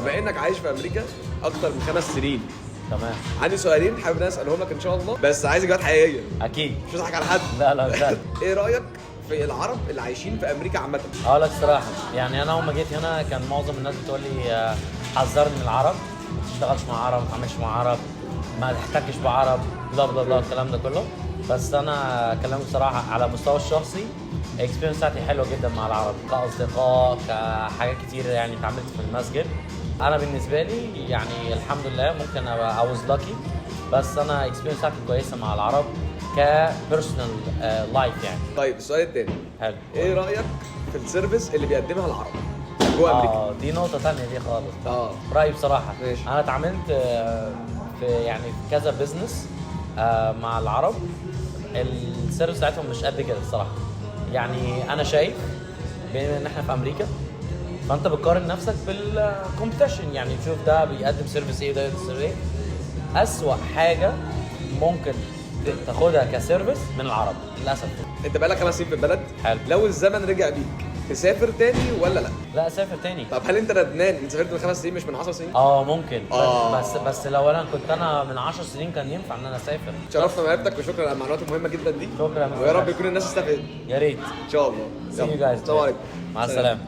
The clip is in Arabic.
بما انك عايش في امريكا اكتر من 5 سنين، تمام. عندي سؤالين حابب اسالهم لك ان شاء الله، بس عايز اجابات حقيقيه، اكيد. مش هضحك على حد. لا لا بجد. ايه رايك في العرب اللي عايشين في امريكا عامه؟ اقول لك صراحه، يعني انا اول ما جيت هنا كان معظم الناس بتقول لي حذرني من العرب، ما تشتغلش مع عرب، ما تعملش مع عرب، ما تحتكش بعرب، بلا بلا بلا الكلام ده كله. بس انا اكلمك بصراحه على المستوى الشخصي، الاكسبيرينس بتاعتي حلوه جدا مع العرب، كاصدقاء، كحاجات كتير يعني اتعاملت في المسجد. انا بالنسبه لي يعني الحمد لله ممكن ابقى I was lucky، بس انا الاكسبيرينس بتاعتي كويسه مع العرب كبيرسونال لايف يعني. طيب السؤال الثاني، حلو. ايه رايك في السيرفيس اللي بيقدمها العرب جوه امريكا؟ دي نقطة تانية دي خالص. رايي بصراحة ماشي. أنا اتعاملت في يعني في كذا بزنس مع العرب، السيرفيس بتاعتهم مش قد كده الصراحة. يعني أنا شايف بما إن إحنا في أمريكا، فأنت بتقارن نفسك بالكومبيتيشن، يعني تشوف ده بيقدم سيرفيس إيه وده بيقدم سيرفيس إيه. أسوأ حاجة ممكن تاخدها كسيرفيس من العرب للأسف. انت بقالك 5 سنين في البلد، حلو. لو الزمن رجع بيك تسافر تاني ولا لا؟ لا أسافر تاني. طب هل انت ندمان انت سافرت من 5 سنين مش من 10 سنين؟ ممكن. بس لو انا كنت من 10 سنين كان ينفع ان انا اسافر. شرفنا بمعرفتك وشكرا على المعلومات المهمه جدا دي. شكرا. ويا رب يكون الناس استفادت يا ريت. ان شاء الله. See you guys. السلام عليكم. مع السلامة.